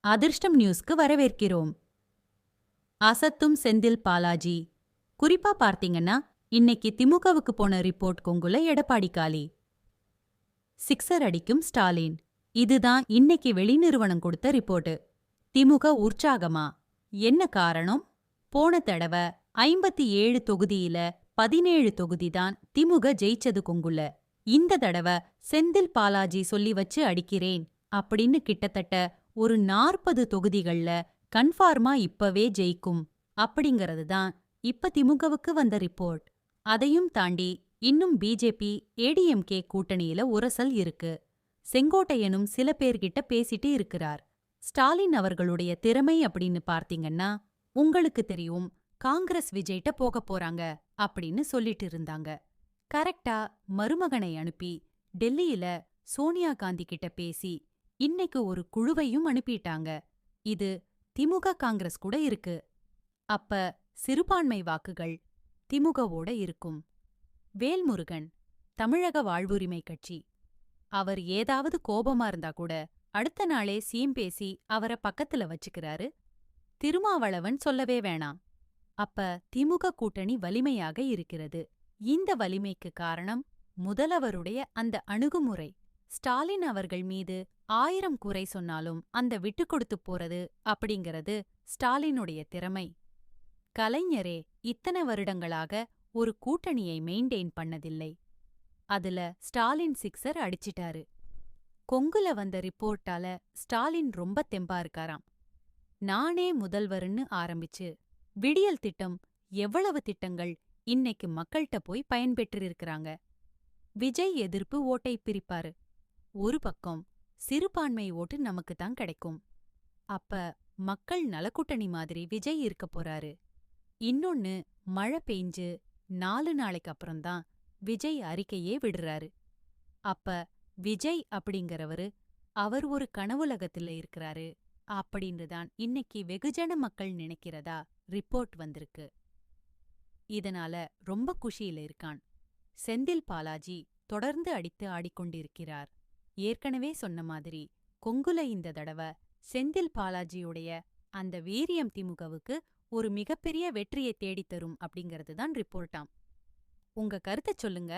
அதிர்ஷ்டம் நியூஸ்க்கு வரவேற்கிறோம். அசத்தும் செந்தில் பாலாஜி. குறிப்பா பார்த்தீங்கன்னா, இன்னைக்கு திமுகவுக்கு போன ரிப்போர்ட் கொங்குல எடப்பாடி காலி. சிக்ஸர் அடிக்கும் ஸ்டாலின். இதுதான் இன்னைக்கு வெளிநிறுவனம் கொடுத்த ரிப்போர்ட். திமுக உற்சாகமா? என்ன காரணம்? போன தடவ 57 தொகுதியில 17 தொகுதி தான் திமுக ஜெயிச்சது கொங்குல. இந்த தடவ செந்தில் பாலாஜி சொல்லி வச்சு அடிக்கிறேன் அப்படின்னு கிட்டத்தட்ட ஒரு 40 தொகுதிகள்ல கன்ஃபார்மா இப்பவே ஜெயிக்கும் அப்படிங்கிறது தான் இப்ப திமுகவுக்கு வந்த ரிப்போர்ட். அதையும் தாண்டி இன்னும் பிஜேபி ஏடிஎம்கே கூட்டணியில உரசல் இருக்கு. செங்கோட்டையனும் சில பேர்கிட்ட பேசிட்டு இருக்கிறார். ஸ்டாலின் அவர்களுடைய திறமை அப்படின்னு பார்த்தீங்கன்னா, உங்களுக்கு தெரியும், காங்கிரஸ் விஜய்ட்ட போக போறாங்க அப்படின்னு சொல்லிட்டு இருந்தாங்க. கரெக்டா மருமகனை அனுப்பி டெல்லியில சோனியா காந்தி கிட்ட பேசி இன்னைக்கு ஒரு குழுவையும் அனுப்பிட்டாங்க. இது திமுக காங்கிரஸ் கூட இருக்கு. அப்ப சிறுபான்மை வாக்குகள் திமுகவோட இருக்கும். வேல்முருகன், தமிழக வாழ்வுரிமை கட்சி. அவர் ஏதாவது கோபமா இருந்தா கூட அடுத்த நாளே சீம் பேசி அவரை பக்கத்துல வச்சுக்கிறாரு. திருமாவளவன் சொல்லவே வேணாம். அப்ப திமுக கூட்டணி வலிமையாக இருக்கிறது. இந்த வலிமைக்கு காரணம் முதல்வருடைய அந்த அணுகுமுறை. ஸ்டாலின் அவர்கள் மீது 1000 குறை சொன்னாலும் அந்த விட்டு கொடுத்து போறது அப்படிங்கிறது ஸ்டாலினுடைய திறமை. கலைஞரே இத்தனை வருடங்களாக ஒரு கூட்டணியை மெயின்டெயின் பண்ணதில்லை. அதுல ஸ்டாலின் சிக்ஸர் அடிச்சிட்டாரு. கொங்குல வந்த ரிப்போர்ட்டால ஸ்டாலின் ரொம்ப தெம்பா இருக்காராம். நானே முதல்வர்னு ஆரம்பிச்சு விடியல் திட்டம் எவ்வளவு திட்டங்கள் இன்னைக்கு மக்கள்கிட்ட போய் பயன்பெற்றிருக்கிறாங்க. விஜய் எதிர்ப்பு ஓட்டை பிரிப்பாரு. ஒரு பக்கம் சிறுபான்மை ஓட்டு நமக்கு தான் கிடைக்கும். அப்ப மக்கள் நலக்கூட்டணி மாதிரி விஜய் இருக்க போறாரு. இன்னொன்னு, மழை பெய்ஞ்சு 4 நாளைக்கு அப்புறம்தான் விஜய் அறிக்கையே விடுறாரு. அப்ப விஜய் அப்படிங்கிறவரு அவர் ஒரு கனவுலகத்துல இருக்கிறாரு அப்படின்னு தான் இன்னைக்கு வெகுஜன மக்கள் நினைக்கிறதா ரிப்போர்ட் வந்திருக்கு. இதனால ரொம்ப குஷியில இருக்கான். செந்தில் பாலாஜி தொடர்ந்து அடித்து ஆடிக்கொண்டிருக்கிறார். ஏற்கனவே சொன்ன மாதிரி கொங்குல இந்த தடவ செந்தில் பாலாஜியுடைய அந்த வீரியம் திமுகவுக்கு ஒரு மிகப்பெரிய வெற்றியை தேடித்தரும் அப்படிங்கிறது தான் ரிப்போர்ட்டாம். உங்க கருத்தை சொல்லுங்க.